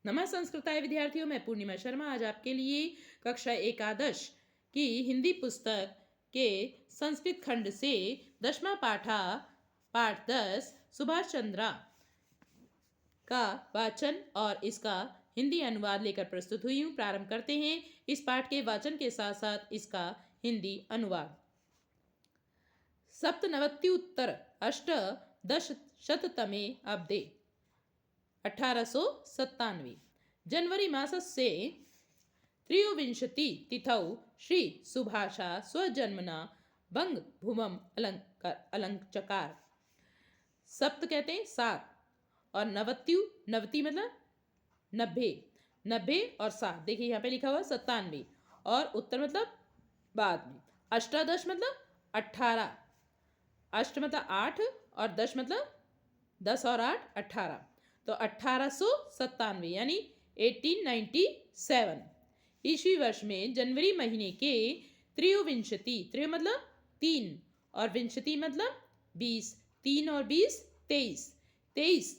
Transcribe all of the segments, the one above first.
नमः संस्कृताय विद्यार्थियों, मैं पूर्णिमा शर्मा आज आपके लिए कक्षा एकादश की हिंदी पुस्तक के संस्कृत खंड से 10वां पाठ 10 सुभाष चंद्रा का वाचन और इसका हिंदी अनुवाद लेकर प्रस्तुत हुई हूँ। प्रारंभ करते हैं इस पाठ के वाचन के साथ साथ इसका हिंदी अनुवाद। सप्तनवत्युत्तर अष्टदशशततमे अब्दे 1897 जनवरी मासस्य त्रयोविंशति तिथौ श्री सुभाषा स्वजन्मना बंगभूमम् अलंचकार। सप्त कहते हैं 7 और नवति मतलब 90 और 7। देखिए यहाँ पे लिखा हुआ 97 और उत्तर मतलब बाद में। अष्टादश मतलब 18, अष्ट मतलब 8 और दश मतलब 10 और 8 18। तो 1897 यानी 1897 ईस्वी वर्ष में जनवरी महीने के त्रयोविंशति, त्रय मतलब 3 और विंशति मतलब 20, 3 और 20 23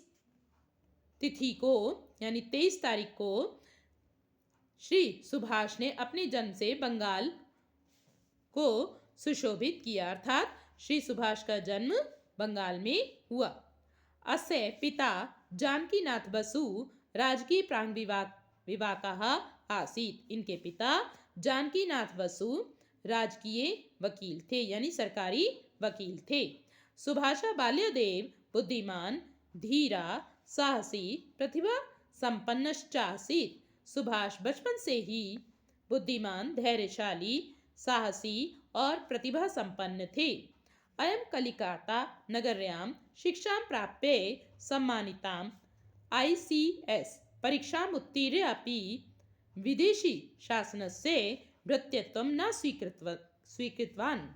तिथि को यानी 23 तारीख को श्री सुभाष ने अपने जन्म से बंगाल को सुशोभित किया, अर्थात श्री सुभाष का जन्म बंगाल में हुआ। अस्य पिता जानकीनाथ बसु राजकीय प्रांग विवाकः आसीत्। इनके पिता जानकीनाथ बसु राजकीय वकील थे यानी सरकारी वकील थे। सुभाषा बाल्यदेव बुद्धिमान, धीरा, साहसी, प्रतिभा संपन्नश्चासीत्। सुभाष बचपन से ही बुद्धिमान, धैर्यशाली, साहसी और प्रतिभा संपन्न थे। अयं कलिकाता नगर्यां शिक्षां प्राप्य सम्मानितां ICS परीक्षाम् उत्तीर्य अपि विदेशी शासनस्य भृत्यत्वं न स्वीकृतवान्।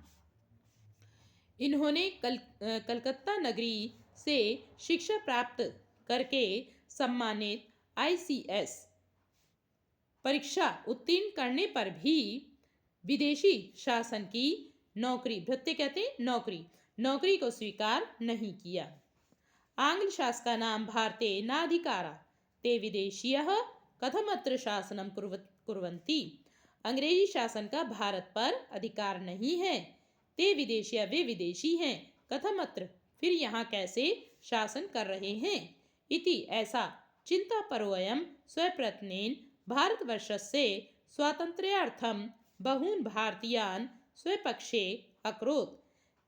इन्होंने कलकत्ता नगरी से शिक्षा प्राप्त करके सम्मानित ICS परीक्षा उत्तीर्ण करने पर भी विदेशी शासन की नौकरी, भृत्य कहते हैं नौकरी को स्वीकार नहीं किया। आंग्ल शासकानां भारते नाधिकारा ते विदेशीयः कथमत्र शासनं कुर्वन्ति। अंग्रेजी शासन का भारत पर अधिकार नहीं है, ते विदेशीय वे विदेशी हैं, कथमत्र फिर यहाँ कैसे शासन कर रहे हैं। इति ऐसा चिंतापरोऽयं स्वप्रयत्नेन भारतवर्षस्य स्वातंत्र्यार्थं बहून् भारतीयान् स्वपक्षे अकरोत्।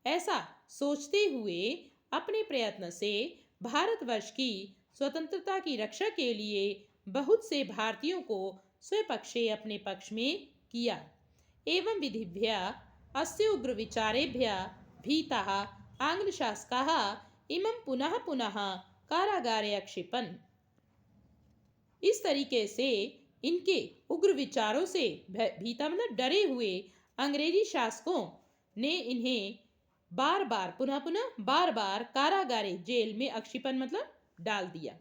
ऐसा सोचते हुए अपने प्रयत्न से भारतवर्ष की स्वतंत्रता की रक्षा के लिए बहुत से भारतीयों को स्वपक्षे अपने पक्ष में किया। एवं विधिभ्यः अस्य उग्र विचारेभ्यः भीताः आंग्ल शासकाः इमं पुनः पुनः कारागारे अक्षिपन्। इस तरीके से इनके उग्र विचारों से भीता मतलब डरे हुए अंग्रेजी शासकों ने इन्हें बार बार कारागारे जेल में अक्षिपन मतलब डाल दिया।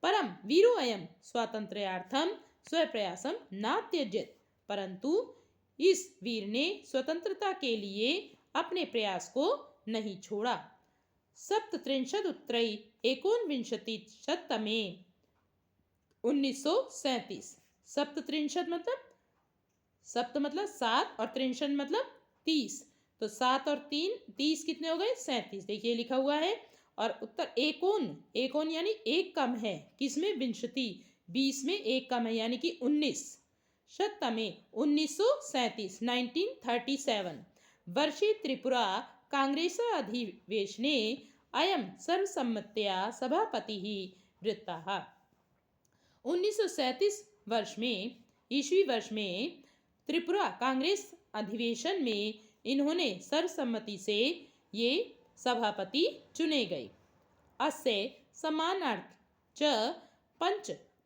परम वीरो अयम स्वातंत्र्यार्थम स्वप्रयासम नात्यजेत। परंतु इस वीर ने स्वतंत्रता के लिए अपने प्रयास को नहीं छोड़ा। सप्तत्रिंशदुत्तरै एकोनविंशतिशततमे 1937। सप्तत्रिंशद मतलब सप्त मतलब 7 और त्रिंशद मतलब 30। तो 7 और 3 30 कितने हो गए 37। देखिए लिखा हुआ है। और उत्तर एकोन यानी एक कम है किसमें, विंशति 20 में एक कम है यानी कि 19। शततमे 1937 1937 वर्षे त्रिपुरा कांग्रेस अधिवेशने अयं सर्वसम्मत्या सभापतिः वृत्तः। 1937 वर्ष में ईस्वी वर्ष में त्रिपुरा कांग्रेस अधिवेशन में इन्होंने सर्वसम्मति से ये सभापति चुने गए। अस्य सम्मानार्थ च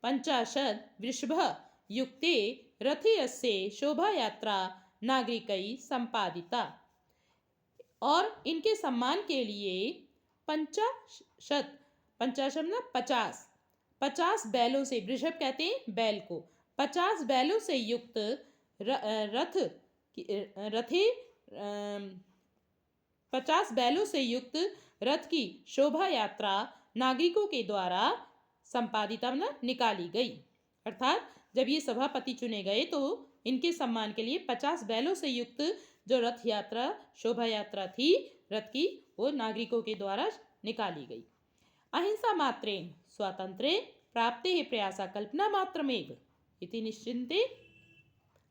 50 वृषभः युक्ते रथे अस्य शोभा यात्रा नागरिकैः संपादिता। और इनके सम्मान के लिए 50 बैलों से, वृषभ कहते हैं बैल को, 50 बैलों से युक्त रथे 50 बैलों से युक्त रथ की शोभा यात्रा नागरिकों के द्वारा संपादित निकाली गई। अर्थात जब ये सभापति चुने गए तो इनके सम्मान के लिए 50 बैलों से युक्त जो रथ यात्रा शोभा यात्रा थी रथ की, वो नागरिकों के द्वारा निकाली गई। अहिंसा मात्रेण स्वातंत्र्ये प्राप्तेः प्रयासा कल्पना मात्रमेव इति निश्चिन्ते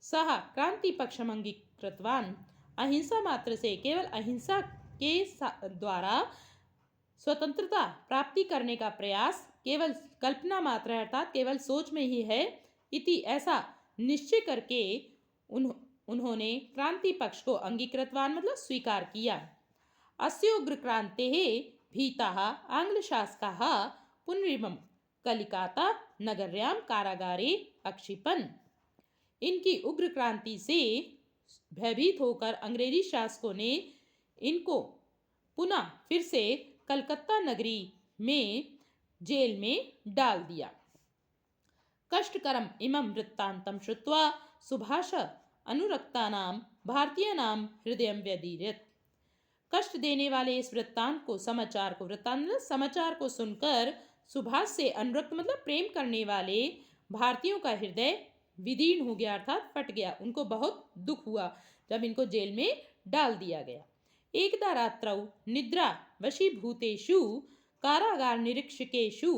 सः क्रांतिपक्षम् अंगीकृतवान्। अहिंसा मात्र से, केवल अहिंसा के द्वारा स्वतंत्रता प्राप्ति करने का प्रयास केवल कल्पना मात्र है, अर्थात केवल सोच में ही है। इति ऐसा निश्चय करके उन्होंने क्रांति पक्ष को अंगीकृतवान मतलब स्वीकार किया। अस्य उग्र क्रांतेः भीताः आंग्लशासकाः पुनरिमं कलिकाता नगर्यां कारागारे अक्षिपन्। इनकी उग्र क्रांति से भयभीत होकर अंग्रेजी शासकों ने इनको पुनः फिर से कलकत्ता नगरी में जेल में डाल दिया। कष्टकरम इमं वृत्तांतं श्रुत्वा सुभाष अनुरक्तानां भारतीयानां हृदयं व्यदीरयत्। कष्ट देने वाले इस वृत्तांत को समाचार को सुनकर सुभाष से अनुरक्त मतलब प्रेम करने वाले भारतीयों का हृदय विदीर्ण हो गया, अर्थात फट गया। उनको बहुत दुख हुआ जब इनको जेल में डाल दिया गया। एकदा रात्रौ निद्रा वशीभूतेषु कारागार निरीक्षकेषु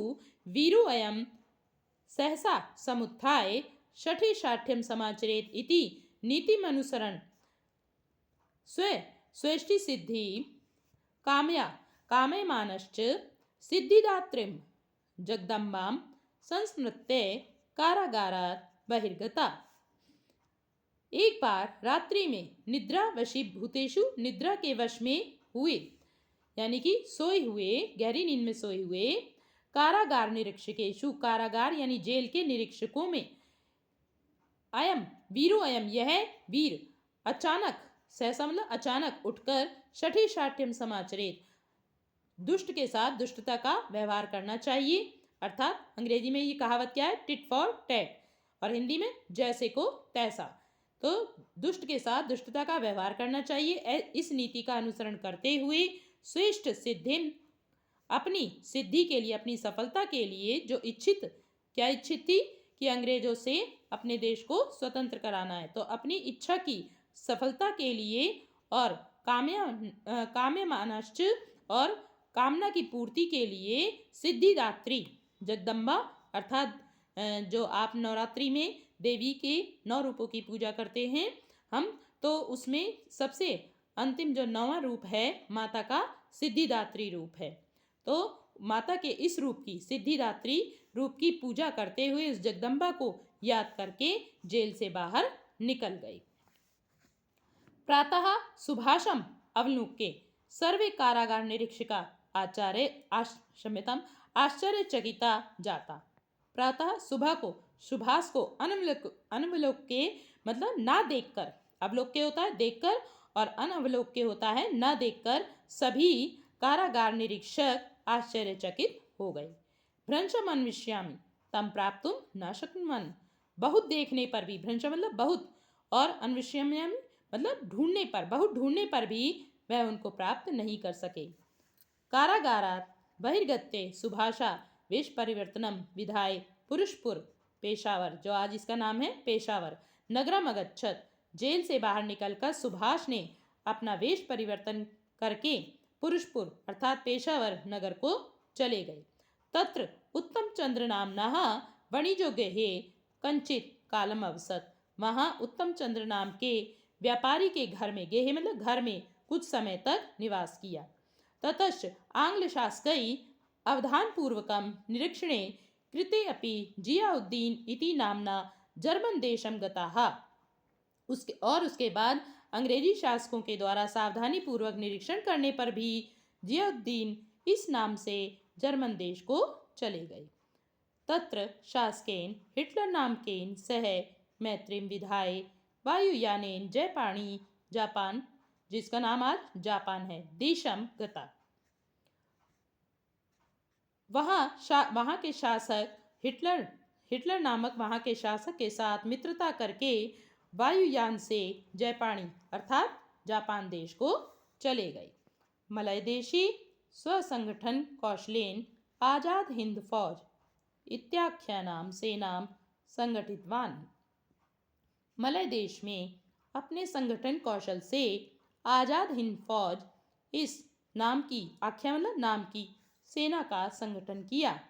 वीरो अयं सहसा समुत्थाय षठे शाठ्यं समाचरेत् इति नीतिमनुसरण स्वेष्टि सिद्धि कामयमानश्च सिद्धिदात्रीं जगदम्बां संस्मृत्य कारागारात् बहिर्गता। एक बार रात्रि में निद्रा वशीभूतेषु निद्रा के वश में हुए, यानी कि सोए हुए, गहरी नींद में सोए हुए, कारागार निरीक्षकेषु कारागार यानी जेल के निरीक्षकों में, अयम वीरो अयम यह वीर अचानक, सहसा मतलब अचानक उठकर, षठे शाठ्यम समाचरेत दुष्ट के साथ दुष्टता का व्यवहार करना चाहिए। अर्थात अंग्रेजी में ये कहावत क्या है, टिट फॉर टैट, और हिंदी में जैसे को तैसा। तो दुष्ट के साथ दुष्टता का व्यवहार करना चाहिए। इस नीति का अनुसरण करते हुए श्रेष्ठ सिद्धिन अपनी सिद्धि के लिए, अपनी सफलता के लिए जो क्या इच्छित थी कि अंग्रेजों से अपने देश को स्वतंत्र कराना है, तो अपनी इच्छा की सफलता के लिए और काम्यमानश्च और कामना की पूर्ति के लिए सिद्धिदात्री जगदम्बा, अर्थात जो आप नवरात्रि में देवी के 9 रूपों की पूजा करते हैं हम, तो उसमें सबसे अंतिम जो 9वां रूप है माता का सिद्धिदात्री रूप है। तो माता के इस रूप की, सिद्धिदात्री रूप की पूजा करते हुए उस जगदम्बा को याद करके जेल से बाहर निकल गए। प्रातः सुभाषम अवलोक्य सर्वे कारागार निरीक्षका आश्चर्यचकिता जाता। प्रातः सुबह को सुभाष को अनवलोक्य मतलब ना देखकर, अवलोक्य होता है देखकर और अनवलोक्य होता है ना देखकर, सभी कारागार निरीक्षक आश्चर्यचकित हो गए। भ्रंशम अन्विष्यामि तम प्राप्तुम न शक्नुवन्। बहुत देखने पर भी, भ्रंश मतलब बहुत, और अन्विष्यामि मतलब ढूंढने पर, बहुत ढूंढने पर भी वह उनको प्राप्त नहीं कर सके। कारागारात् बहिर्गत्य सुभाषा वेश परिवर्तनम विधाय पुरुषपुर पेशावर, जो आज इसका नाम है पेशावर, नगरम अगच्छत। जेल से बाहर निकलकर सुभाष ने अपना वेश परिवर्तन करके पुरुषपुर अर्थात पेशावर नगर को चले गए। तत्र उत्तम चंद्र नामनः वणिजो गेहे कंचित कालम अवसत। वहाँ उत्तम चंद्र नाम के व्यापारी के घर में, गेहे मतलब घर में, कुछ समय तक निवास किया। ततश्च आंग्ल शासकै अवधानपूर्वकं निरीक्षणे कृते अपि जियाउद्दीन इति नामना जर्मन देशम गताः। उसके बाद अंग्रेजी शासकों के द्वारा सावधानी पूर्वक निरीक्षण करने पर भी जियाउद्दीन इस नाम से जर्मन देश को चले गए। तत्र शासकेन हिटलर नामकेन सह मैत्रीम विधाय वायुयानेन जयपाणी जापान, जिसका नाम आज जापान है, देशम गता। वहाँ के शासक हिटलर नामक वहाँ के शासक के साथ मित्रता करके वायुयान से जयपाणी अर्थात जापान देश को चले गए। मलय देशी स्वसंगठन कौशलेन आजाद हिंद फौज इत्याख्यानां सेनां संगठितवान। मलय देश में अपने संगठन कौशल से आज़ाद हिंद फौज इस नाम की आख्या मतलब नाम की सेना का संगठन किया।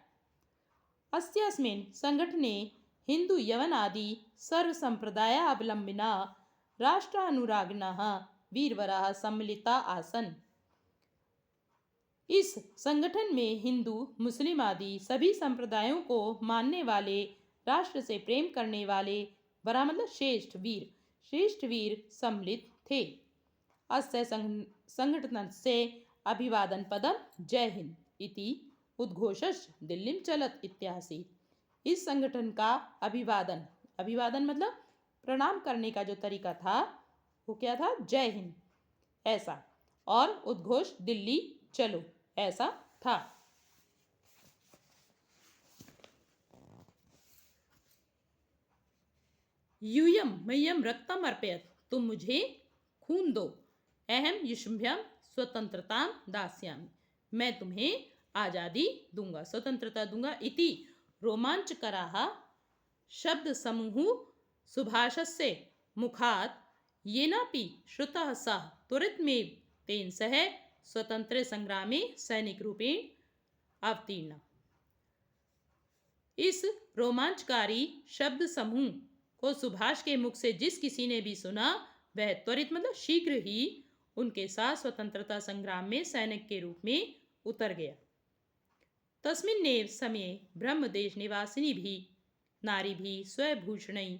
अस्यास्मिन् संगठने हिंदू यवन आदि सर्व संप्रदायावलंबिना राष्ट्रानुरागिणः वीरवराः सम्मिलिता आसन्। इस संगठन में हिंदू मुस्लिम आदि सभी संप्रदायों को मानने वाले, राष्ट्र से प्रेम करने वाले वरा मतलब श्रेष्ठ वीर सम्मिलित थे। अस्य संघटनस्य अभिवादन पदम जय हिंद इति उद्घोषश्च दिल्लीं चलत इत्यासीत्। इस संगठन का अभिवादन मतलब प्रणाम करने का जो तरीका था वो क्या था, जय हिंद ऐसा, और उद्घोष दिल्ली चलो ऐसा था। यूयं मह्यं रक्तम अर्पयत, तुम मुझे खून दो। अहम युष्मभ्यं स्वतंत्रतां दास्यामि, मैं तुम्हें आज़ादी दूंगा, स्वतंत्रता दूंगा। इति रोमांचकराः शब्द समूह सुभाषस्य मुखात् येनापि श्रुतः सः त्वरितमेव तेन सह स्वतंत्र संग्रामे सैनिक रूपेण अवतीर्ण। इस रोमांचकारी शब्द समूह को सुभाष के मुख से जिस किसी ने भी सुना वह त्वरित मतलब शीघ्र ही उनके साथ स्वतंत्रता संग्राम में सैनिक के रूप में उतर गया। तस्मिन्नेव समये ब्रह्मदेश निवासिनी भी नारी भी स्वभूषणैः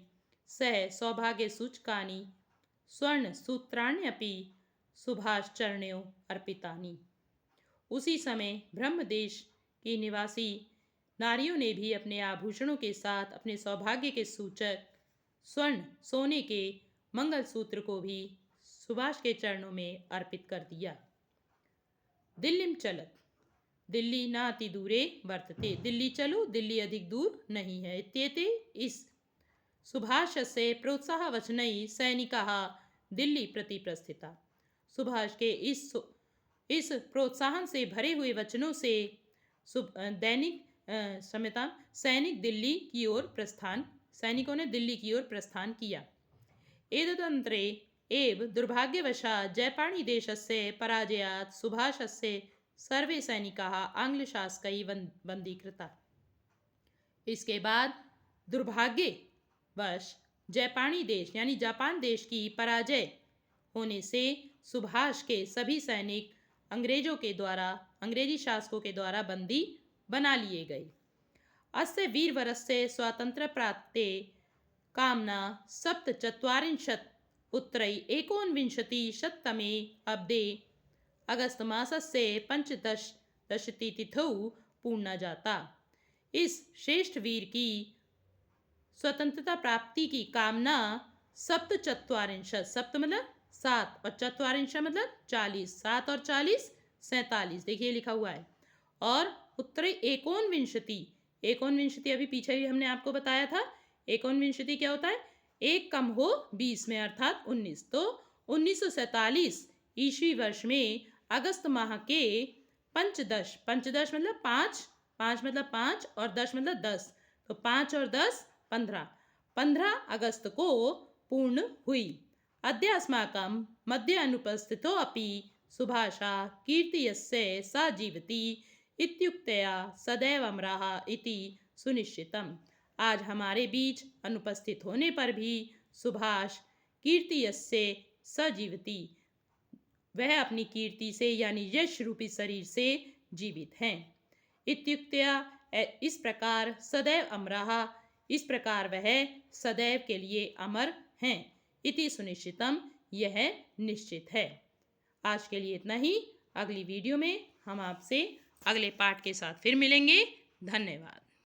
सह सौभाग्य सूचकानि स्वर्ण सूत्राण्यपि सुभाष चरणयों अर्पितानि। उसी समय ब्रह्मदेश की निवासी नारियों ने भी अपने आभूषणों के साथ अपने सौभाग्य के सूचक स्वर्ण सोने के मंगलसूत्र को भी सुभाष के चरणों में अर्पित कर दिया। दिल्लीं चलत, दिल्ली नाति दूरे वर्तते, दिल्ली चलो, दिल्ली अधिक दूर नहीं है। इत्येते इस सुभाषस्य प्रोत्साहवचनैः सैनिकाः दिल्ली प्रति प्रस्थिता। सुभाष के इस प्रोत्साहन से भरे हुए वचनों से सैनिकों ने दिल्ली की ओर प्रस्थान किया। एतदन्तरे एव दुर्भाग्यवशात् जयपाणी देशस्य पराजयात् सुभाषस्य सर्वे सैनिकाः आंग्लशासकैः बंदीकृता। इसके बाद दुर्भाग्यवश जयपाणी देश यानी जापान देश की पराजय होने से सुभाष के सभी सैनिक अंग्रेजी शासकों के द्वारा बंदी बना लिए गए। अस्य वीरवरस्य स्वातंत्र्य प्राप्ते कामना 1749 अब्दे अगस्त मासस्य 15 तिथौ पूर्णा जाता। इस श्रेष्ठ वीर की स्वतंत्रता प्राप्ति की कामना 17 सप्त मतलब 7 और 44 मतलब 40, 7 और 40 47, देखिए लिखा हुआ है। और उत्तरे एकोनविंशति अभी पीछे भी हमने आपको बताया था। एकोनविंशति क्या होता है, एक कम हो 20 में अर्थात 19। तो 1947 ईस्वी वर्ष में अगस्त माह के पंचदश मतलब 5 मतलब 5 और 10 मतलब 10, तो 5 और 10 15 अगस्त को पूर्ण हुई। अद्यास्माकं मध्ये अनुपस्थितो अपि सुभाषः कीर्तियस्य स जीवति इत्युक्तया सदैव अमरः इति सुनिश्चितम्। आज हमारे बीच अनुपस्थित होने पर भी सुभाष कीर्तियस्य स जीवति, वह अपनी कीर्ति से यानी यश रूपी शरीर से जीवित हैं। इत्युक्तया इस प्रकार सदैव अमरः, इस प्रकार वह सदैव के लिए अमर हैं। इति सुनिश्चितम, यह निश्चित है। आज के लिए इतना ही। अगली वीडियो में हम आपसे अगले पाठ के साथ फिर मिलेंगे। धन्यवाद।